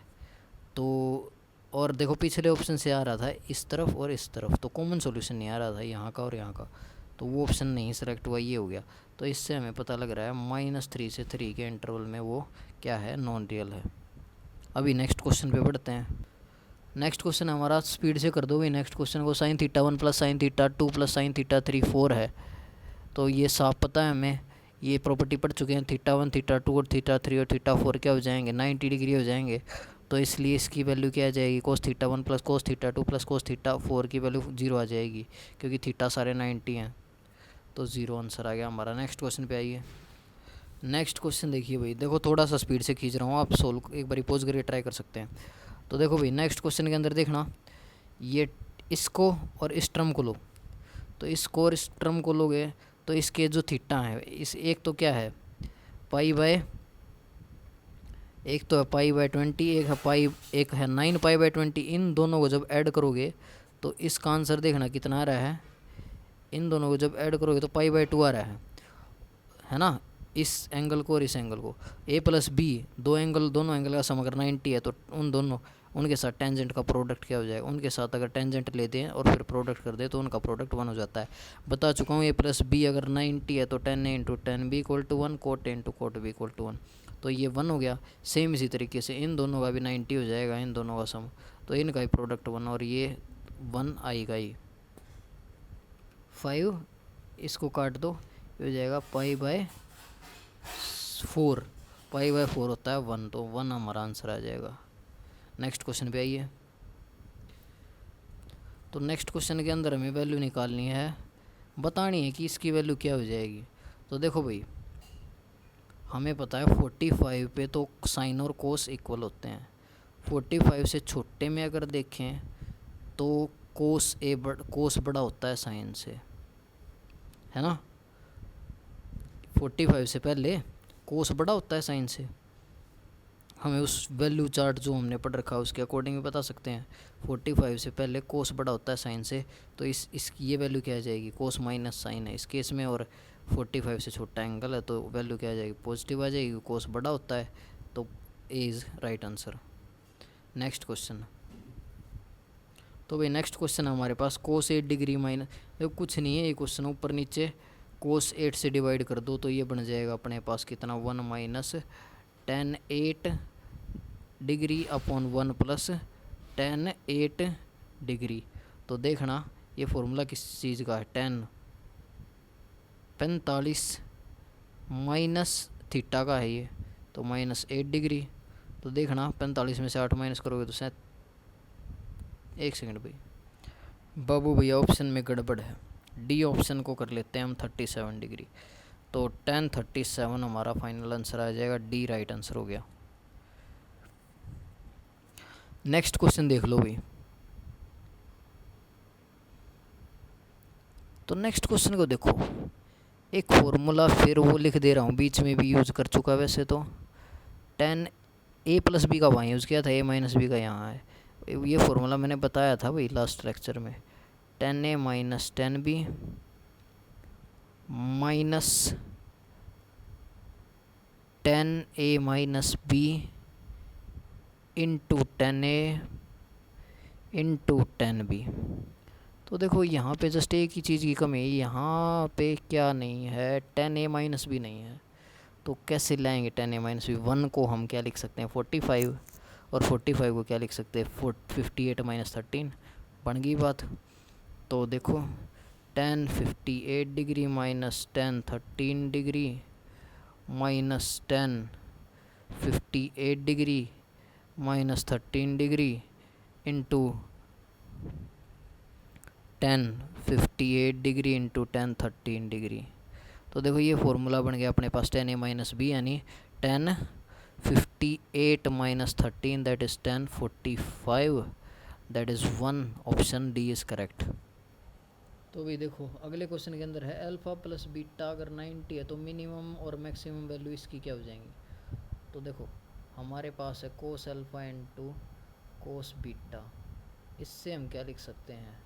तो और देखो पिछले ऑप्शन से आ रहा था इस तरफ और इस तरफ, तो कॉमन सॉल्यूशन नहीं आ रहा था यहाँ का और यहाँ का, तो वो ऑप्शन नहीं सेलेक्ट हुआ, ये हो गया। तो इससे हमें पता लग रहा है -3 से 3 के इंटरवल में वो क्या है, नॉन रियल है। अभी नेक्स्ट क्वेश्चन पे बढ़ते हैं। नेक्स्ट क्वेश्चन हमारा, स्पीड से कर दो भाई नेक्स्ट क्वेश्चन को। sin θ 1 + sin θ 2 + sin θ 3 4 है। तो ये साफ पता है हमें, ये प्रॉपर्टी पढ़ चुके हैं। θ 1 θ 2 और θ 3 और θ 4 क्या हो जाएंगे, 90 डिग्री हो जाएंगे। तो इसलिए इसकी वैल्यू क्या आ जाएगी, cos θ 1 + cos θ 2 + cos θ 4 की वैल्यू 0 आ जाएगी, क्योंकि थीटा सारे 90 हैं। तो 0 आंसर आ गया हमारा। नेक्स्ट क्वेश्चन पे आइए। नेक्स्ट क्वेश्चन देखिए भाई, देखो थोड़ा सा स्पीड से खींच रहा हूँ, आप सोल्व एक बार पॉज करके ट्राई कर सकते हैं। तो देखो भाई नेक्स्ट क्वेश्चन के अंदर देखना, ये इसको और इस टर्म को लो, तो इसको और इस टर्म को लोगे तो इसके जो थीटा है, इस एक तो क्या है एक तो है π/20, एक है 9π/20। इन दोनों को जब ऐड करोगे तो इसका आंसर देखना कितना आ रहा है, इन दोनों को जब ऐड करोगे तो π/2 आ रहा है ना, इस एंगल को और इस एंगल को। a + b दोनों एंगल का सम अगर 90 है तो उनके साथ टेंजेंट का प्रोडक्ट क्या हो जाएगा, उनके साथ अगर टेंजेंट लेते हैं और फिर प्रोडक्ट कर दे तो उनका प्रोडक्ट 1 हो जाता है। बता चुका हूँ a + b अगर 90 है तो 10a × 10b = 1, cot a × cot b = 1। तो ये 1 हो गया। सेम इसी तरीके से इन दोनों का भी 90 हो जाएगा, इन दोनों का सम, तो इनका ही प्रोडक्ट 1, और ये 1 आएगा ही। 5 इसको काट दो, ये हो जाएगा π/4, π/4 होता है 1, तो 1 हमारा आंसर आ जाएगा। नेक्स्ट क्वेश्चन पे आइए। तो नेक्स्ट क्वेश्चन के अंदर हमें वैल्यू निकालनी है, बतानी है कि इसकी वैल्यू क्या हो जाएगी। तो देखो भाई, हमें पता है 45 पे तो साइन और कोस इक्वल होते हैं। 45 से छोटे में अगर देखें तो कोस बड़ा होता है साइन से, है ना। 45 से पहले कोस बड़ा होता है साइन से। हमें उस वैल्यू चार्ट जो हमने पढ़ रखा है उसके अकॉर्डिंग भी बता सकते हैं। 45 से पहले कोस बड़ा होता है साइन से, तो इसकी ये वैल्यू क्या आ जाएगी, कोस माइनस साइन है इस केस में, और 45 से छोटा एंगल है तो वैल्यू क्या आ जाएगी, पॉजिटिव आ जाएगी। कोस बड़ा होता है तो A is right answer. Next question. तो भाई नेक्स्ट क्वेश्चन हमारे पास कोस 8 डिग्री माइनस, देखो कुछ नहीं है ये क्वेश्चन, ऊपर नीचे कोस 8 से डिवाइड कर दो तो ये बन जाएगा अपने पास कितना, 1 minus tan 8 degree upon 1 plus tan 8 degree. तो देखना ये फॉर्मूला किस चीज़ का है, tan 45 माइनस थीटा का है ये, तो माइनस 8 डिग्री। तो देखना 45 में से 8 माइनस करोगे तो शायद, एक सेकंड भाई, बाबू भैया ऑप्शन में गड़बड़ है, डी ऑप्शन को कर लेते हैं हम 37 डिग्री। तो tan 37 हमारा फाइनल आंसर आ जाएगा, डी राइट आंसर हो गया। नेक्स्ट क्वेश्चन देख लो भाई। तो नेक्स्ट क्वेश्चन को देखो, एक फॉर्मूला फिर वो लिख दे रहा हूँ, बीच में भी यूज़ कर चुका वैसे तो, tan a प्लस बी का वहाँ यूज़ किया था, a माइनस बी का यहाँ है। ये फॉर्मूला मैंने बताया था भाई लास्ट लेक्चर में, tan a minus tan b minus tan a minus b into tan a into tan b। तो देखो यहाँ पे जस्ट एक ही चीज़ की कमी है, यहाँ पे क्या नहीं है, tan a माइनस b नहीं है। तो कैसे लाएंगे tan a माइनस b, 1 को हम क्या लिख सकते हैं 45, और 45 को क्या लिख सकते हैं 58 माइनस 13, बन गई बात। तो देखो tan 58 degree minus tan 13 degree minus tan 58 degree minus 13 degree into tan 58 degree into tan 13 degree. तो देखो ये फॉर्मूला बन गया अपने पास tan a माइनस b, यानी tan 58 minus 13 that is tan 45, that is 1, option D is correct. तो भी देखो अगले क्वेश्चन के अंदर है अल्फ़ा प्लस बीटा अगर 90 है तो मिनिमम और मैक्सिमम वैल्यू इसकी क्या हो जाएंगी। तो देखो हमारे पास है cos alpha into cos beta, इससे हम क्या लिख सकते हैं,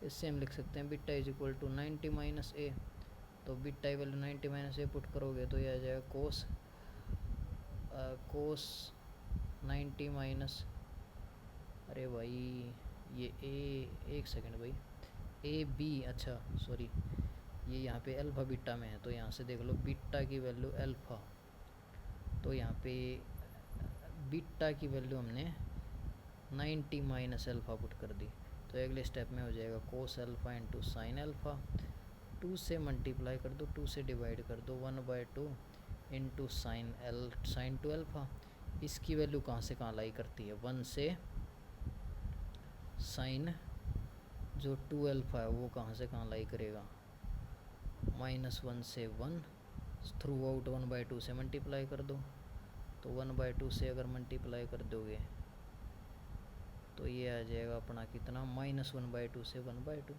इससे हम लिख सकते हैं beta is equal to 90 minus A. तो बीटा की वैल्यू 90 माइनस ए पुट करोगे तो ये आ जाएगा कोस 90 माइनस, अरे भाई ये ए, एक सेकंड भाई, ए बी, अच्छा सॉरी, ये यहाँ पे अल्फ़ा बीटा में है तो यहाँ से देख लो बीटा की वैल्यू अल्फ़ा, तो यहाँ पे बीटा की वैल्यू हमने 90 माइनस अल्फ़ा पुट कर दी। तो अगले स्टेप में हो जाएगा cos alpha into sine alpha, 2 से मल्टीप्लाई कर दो, 2 से डिवाइड कर दो, 1/2 इंटू साइन 2 अल्फ़ा। इसकी वैल्यू कहाँ से कहाँ लाई करती है, 1 से साइन जो 2 अल्फ़ा है वो कहाँ से कहाँ लाई करेगा, -1 से 1 थ्रू आउट 1/2 से मल्टीप्लाई कर दो। तो 1/2 से अगर मल्टीप्लाई कर दोगे तो ये आ जाएगा अपना कितना, -1/2 से 1/2।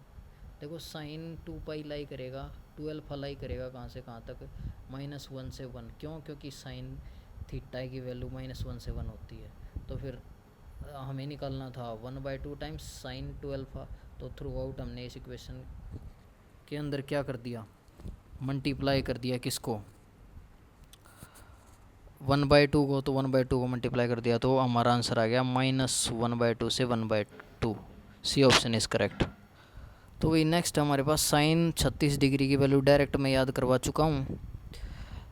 देखो साइन 2 पाई लाई करेगा, 2 अल्फ़ा लाई करेगा कहाँ से कहाँ तक, -1 से 1, क्यों, क्योंकि साइन थीटा की वैल्यू -1 से 1 होती है। तो फिर हमें निकालना था 1/2 टाइम्स साइन 2 अल्फ़ा। तो थ्रू आउट हमने इस इक्वेशन के अंदर क्या कर दिया, मल्टीप्लाई कर दिया किसको, 1/2 को, तो 1/2 को मल्टीप्लाई कर दिया तो हमारा आंसर आ गया -1/2 से 1/2, सी ऑप्शन इज़ करेक्ट। तो वही नेक्स्ट हमारे पास साइन 36 डिग्री की वैल्यू डायरेक्ट मैं याद करवा चुका हूँ।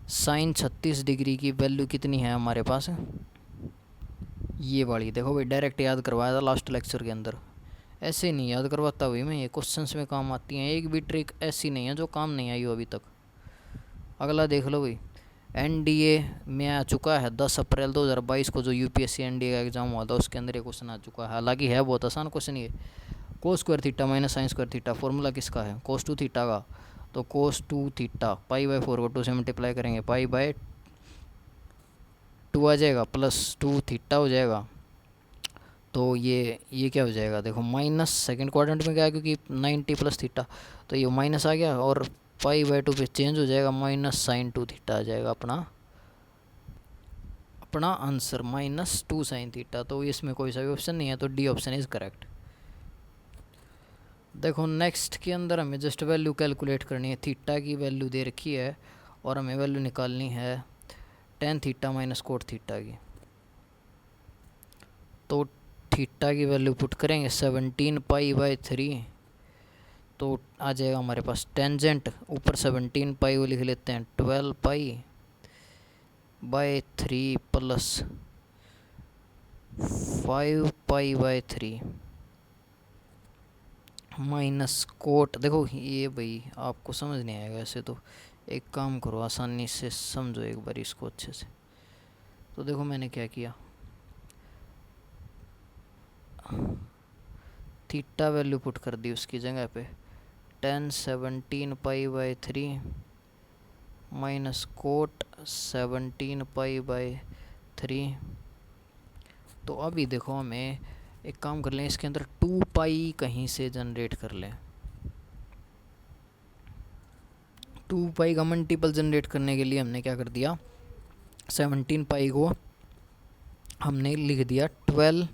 साइन 36 डिग्री की वैल्यू कितनी है हमारे पास, ये वाली, देखो भाई डायरेक्ट याद करवाया था लास्ट लेक्चर के अंदर, ऐसे नहीं याद करवाता भाई मैं, ये क्वेश्चंस में काम आती हैं, एक भी ट्रिक ऐसी नहीं है जो काम नहीं आई हो अभी तक। अगला देख लो भाई, एनडीए में आ चुका है 10 अप्रैल 2022 को जो यूपीएससी एनडीए का एग्ज़ाम हुआ था उसके अंदर ये क्वेश्चन आ चुका है। हालांकि है बहुत आसान क्वेश्चन ये, cos square theta minus sine square theta, formula किसका है, cos 2 थीटा का। तो कोस 2 थीटा, पाई बाय 4 को 2 से मल्टीप्लाई करेंगे, पाई बाय 2 आ जाएगा, प्लस 2 थीटा हो जाएगा। तो ये क्या हो जाएगा, देखो माइनस सेकंड क्वाड्रेंट में गया क्योंकि 90 प्लस थीटा, तो ये माइनस आ गया और पाई बाय 2 पे चेंज हो जाएगा, माइनस साइन 2 थीटा आ जाएगा अपना आंसर, माइनस 2 साइन थीटा। तो इसमें कोई सा भी ऑप्शन नहीं है, तो डी ऑप्शन इज़ करेक्ट। देखो नेक्स्ट के अंदर हमें जस्ट वैल्यू कैलकुलेट करनी है, थीटा की वैल्यू दे रखी है और हमें वैल्यू निकालनी है tan theta minus cot theta की। तो थीटा की वैल्यू पुट करेंगे 17 पाई बाय 3, तो आ जाएगा हमारे पास टेंजेंट, ऊपर 17 पाई वो लिख लेते हैं, 12 pi by 3 plus 5 pi by 3 minus cot. देखो ये भाई आपको समझ नहीं आएगा ऐसे, तो एक काम करो, आसानी से समझो एक बार इसको अच्छे से। तो देखो मैंने क्या किया, थीटा वैल्यू पुट कर दी उसकी जगह पे, 17 पाई by 3 minus cot 17 pi by 3। तो अभी देखो हमें एक काम कर लें, इसके अंदर 2 पाई कहीं से जनरेट कर लें। 2 पाई का मल्टीपल जनरेट करने के लिए हमने क्या कर दिया, 17 पाई को हमने लिख दिया 12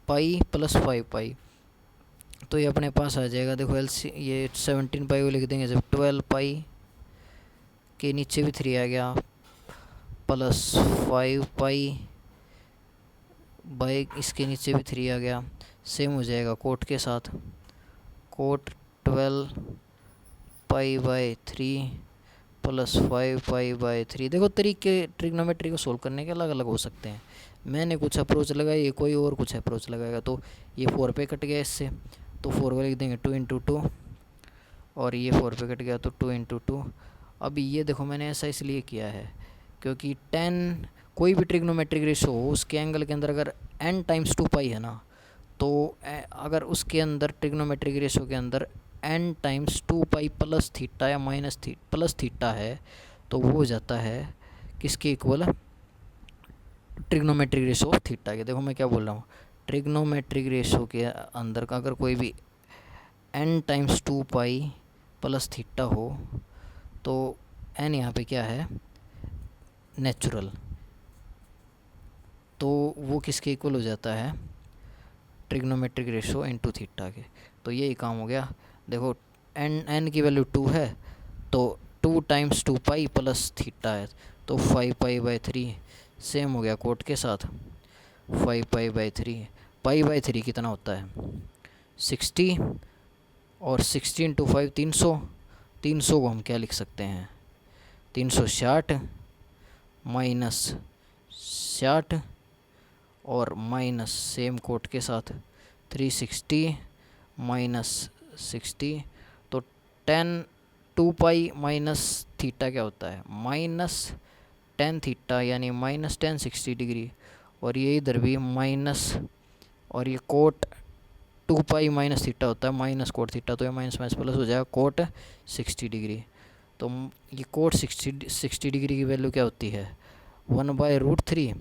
पाई प्लस 5 पाई, तो ये अपने पास आ जाएगा। देखो ये 17 पाई को लिख देंगे जब 12 पाई के नीचे भी 3 आ गया, प्लस 5 पाई बाई इसके नीचे भी 3 आ गया, सेम हो जाएगा कोट के साथ, cot 12 pi by 3 plus 5 pi by 3। देखो तरीके ट्रिग्नोमेट्री को सोल्व करने के अलग अलग हो सकते हैं, मैंने कुछ अप्रोच लगाई, कोई और कुछ अप्रोच लगाएगा। तो ये 4 पे कट गया इससे, तो 4 को लिख देंगे 2 इंटू 2, और ये 4 पे कट गया तो 2 इंटू 2। अभी ये देखो मैंने ऐसा इसलिए किया है क्योंकि 10 कोई भी ट्रिग्नोमेट्रिक रेशो हो उसके एंगल के अंदर अगर n टाइम्स 2 पाई है ना, तो अगर उसके अंदर ट्रिग्नोमेट्रिक रेशो के अंदर n times 2 pi plus theta या माइनस प्लस थीटा है, तो वो हो जाता है किसके equal, trigonometric ratio of theta के। देखो मैं क्या बोल रहा हूँ, ट्रिग्नोमेट्रिक रेशो के अंदर का अगर कोई भी n times 2 pi plus theta हो, तो n यहाँ पे क्या है, नेचुरल, तो वो किसके इक्वल हो जाता है, ट्रिग्नोमेट्रिक रेशो इनटू थीटा के। तो यही काम हो गया। देखो n की वैल्यू 2 है, तो 2 टाइम्स 2 पाई प्लस थीटा है, तो 5 पाई बाय 3, सेम हो गया कोट के साथ 5 पाई बाय 3। पाई बाय 3 कितना होता है 60, और 16 टू 5 300, 300 को हम क्या लिख सकते हैं 360 माइनस 60 और माइनस सेम कोट के साथ 360 माइनस 60, तो 10 2 पाई माइनस थीटा क्या होता है माइनस 10 थीटा, यानी माइनस 10 60 डिग्री, और ये इधर भी माइनस, और ये कोट 2 पाई माइनस थीटा होता है माइनस कोट थीटा, तो ये माइनस माइनस प्लस हो जाएगा कोट 60 डिग्री। तो ये कोट 60 डिग्री की वैल्यू क्या होती है 1/√3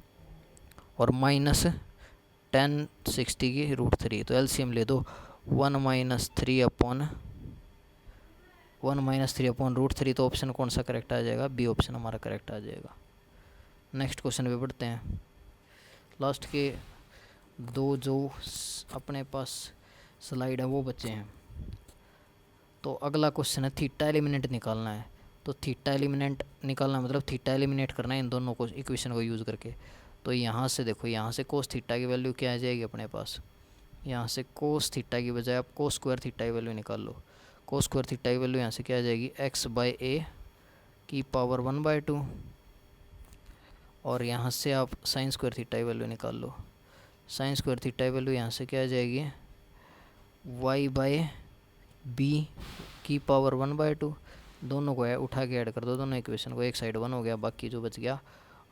और माइनस 10 60 की √3, तो एलसीएम ले दो 1 माइनस 3 अपॉन √3, तो ऑप्शन कौन सा करेक्ट आ जाएगा, बी ऑप्शन हमारा करेक्ट आ जाएगा। नेक्स्ट क्वेश्चन पे बढ़ते हैं। लास्ट के दो जो अपने पास स्लाइड है वो बचे हैं। तो अगला क्वेश्चन है थीटा एलिमिनेट निकालना है। तो थीटा एलिमिनेट निकालना मतलब थीटा एलिमिनेट करना है इन दोनों को इक्वेशन को यूज़ करके। तो यहाँ से देखो, यहाँ से कोस थीटा की वैल्यू क्या आ जाएगी अपने पास, यहाँ से कोस थीटा की बजाय आप कोस स्क्वायर थीटा की वैल्यू निकाल लो। कोस स्क्वायर थीटा की वैल्यू यहाँ से क्या आ जाएगी x/a की पावर 1/2, और यहाँ से आप साइन स्क्वायर थीटा की वैल्यू निकाल लो। साइन स्क्वायर थीटा की वैल्यू यहाँ से क्या आ जाएगी y/b की पावर 1/2। दोनों को उठा के ऐड कर दो, दोनों इक्वेशन को, एक साइड 1 हो गया, बाकी जो बच गया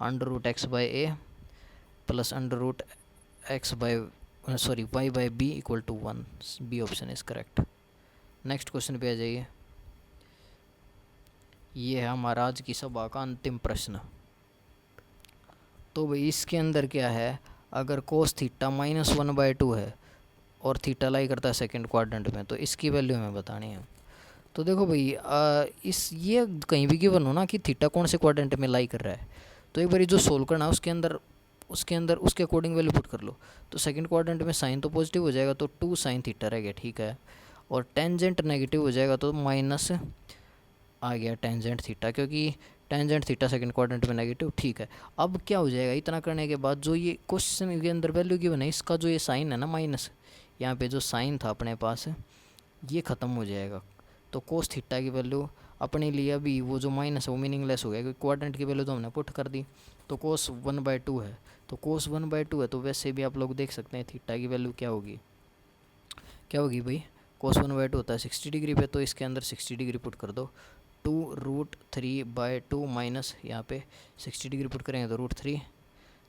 √x/a plus y/b equal to 1। B option is correct. Next question पे आ जाइए। ये है हमारा आज की सभा का अंतिम प्रश्न। तो भाई इसके अंदर क्या है, अगर कोस थीटा -1/2 है और थीटा लाई करता है सेकंड क्वाड्रेंट में, तो इसकी वैल्यू हमें बतानी है। तो देखो भाई इस ये कहीं भी गिवन हो ना कि थीटा कौन से क्वाड्रेंट में लाई कर रहा है, तो एक बार जो सोल्व करना है उसके अंदर उसके अकॉर्डिंग वैल्यू पुट कर लो। तो सेकंड क्वाड्रेंट में साइन तो पॉजिटिव हो जाएगा, तो 2 sin थीटा रह गया, ठीक है। और टेंजेंट नेगेटिव हो जाएगा तो माइनस आ गया टेंजेंट थीटा, क्योंकि टेंजेंट थीटा सेकंड क्वाड्रेंट में नेगेटिव, ठीक है। अब क्या हो जाएगा, इतना करने के बाद जो ये क्वेश्चन के अंदर वैल्यू गिवन है, इसका जो ये साइन है ना माइनस, यहाँ पे जो साइन था अपने पास ये ख़त्म हो जाएगा। तो कोस थीटा की वैल्यू अपने लिए अभी वो जो माइनस है वो मीनिंगलेस हो गया, क्योंकि क्वाड्रेंट की वैल्यू तो हमने पुट कर दी। तो कोस 1/2 है, तो कोस 1/2 है, तो वैसे भी आप लोग देख सकते हैं थीटा की वैल्यू क्या होगी, भाई कोस 1/2 होता है 60 डिग्री पे, तो इसके अंदर 60 डिग्री पुट कर दो। 2√3/2 माइनस यहाँ पे 60 डिग्री पुट करेंगे तो √3,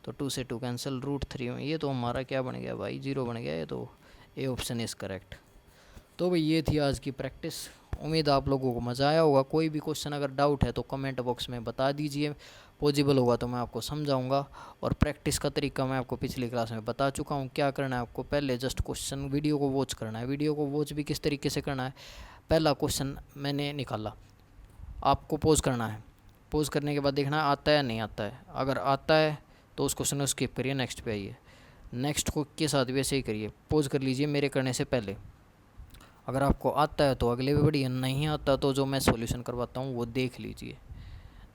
तो 2 से 2 कैंसिल, √3 में ये तो हमारा क्या बन गया भाई, 0 बन गया। ये तो ए ऑप्शन इज़ करेक्ट। तो भाई ये थी आज की प्रैक्टिस। उम्मीद आप लोगों को मज़ा आया होगा। कोई भी क्वेश्चन अगर डाउट है तो कमेंट बॉक्स में बता दीजिए, पॉसिबल होगा तो मैं आपको समझाऊंगा। और प्रैक्टिस का तरीका मैं आपको पिछली क्लास में बता चुका हूँ। क्या करना है आपको, पहले जस्ट क्वेश्चन वीडियो को वॉच करना है। वीडियो को वॉच भी किस तरीके से करना है, पहला क्वेश्चन मैंने निकाला, आपको पॉज करना है। पॉज करने के बाद देखना है आता है या नहीं आता है। अगर आता है तो उस क्वेश्चन को स्किप करिए, नेक्स्ट पे आइए। नेक्स्ट को के साथ भी ऐसे ही करिए, पॉज कर लीजिए मेरे करने से पहले। अगर आपको आता है तो अगले भी बढ़िया, नहीं आता तो जो मैं सॉल्यूशन करवाता हूँ वो देख लीजिए।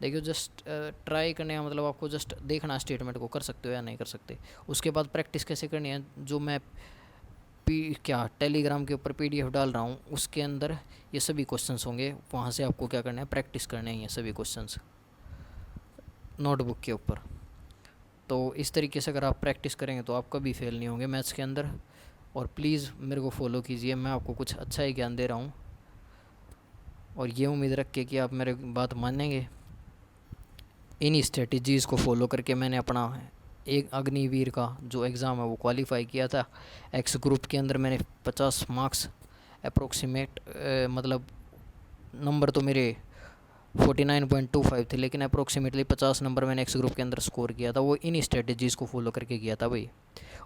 देखिए जस्ट ट्राई करने का मतलब आपको जस्ट देखना स्टेटमेंट को कर सकते हो या नहीं कर सकते। उसके बाद प्रैक्टिस कैसे करनी है, जो मैं टेलीग्राम के ऊपर PDF डाल रहा हूँ उसके अंदर ये सभी क्वेश्चंस होंगे, वहाँ से आपको क्या करना है, प्रैक्टिस करने हैं ये सभी क्वेश्चंस नोटबुक के ऊपर। तो इस तरीके से अगर आप प्रैक्टिस करेंगे तो आप कभी फेल नहीं होंगे मैथ्स के अंदर। और प्लीज़ मेरे को फॉलो कीजिए, मैं आपको कुछ अच्छा ही ज्ञान दे रहा हूँ, और ये उम्मीद रख के कि आप मेरे बात मानेंगे। इन्हीं स्ट्रेटजीज़ को फॉलो करके मैंने अपना एक अग्निवीर का जो एग्ज़ाम है वो क्वालिफाई किया था। एक्स ग्रुप के अंदर मैंने 50 मार्क्स अप्रोक्सीमेट, मतलब नंबर तो मेरे 49.25 थे, लेकिन अप्रोक्सीमेटली 50 नंबर मैंने एक्स ग्रुप के अंदर स्कोर किया था। वो इन्हीं स्ट्रेटजीज़ को फॉलो करके किया था भाई।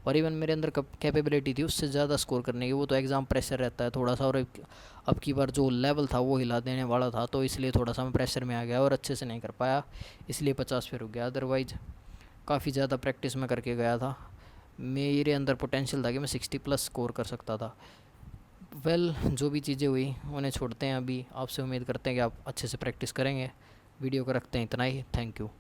और इवन मेरे अंदर कैपेबिलिटी थी उससे ज़्यादा स्कोर करने की, वो तो एग्ज़ाम प्रेशर रहता है थोड़ा सा, और अब की बार जो लेवल था वो हिला देने वाला था, तो इसलिए थोड़ा सा मैं प्रेशर में आ गया और अच्छे से नहीं कर पाया, इसलिए 50 पे रुक गया। अदरवाइज़ काफ़ी ज़्यादा प्रैक्टिस में करके गया था। मेरे अंदर पोटेंशियल था कि मैं 60+ स्कोर कर सकता था। जो भी चीज़ें हुई उन्हें छोड़ते हैं अभी। आपसे उम्मीद करते हैं कि आप अच्छे से प्रैक्टिस करेंगे। वीडियो को रखते हैं इतना ही। Thank you.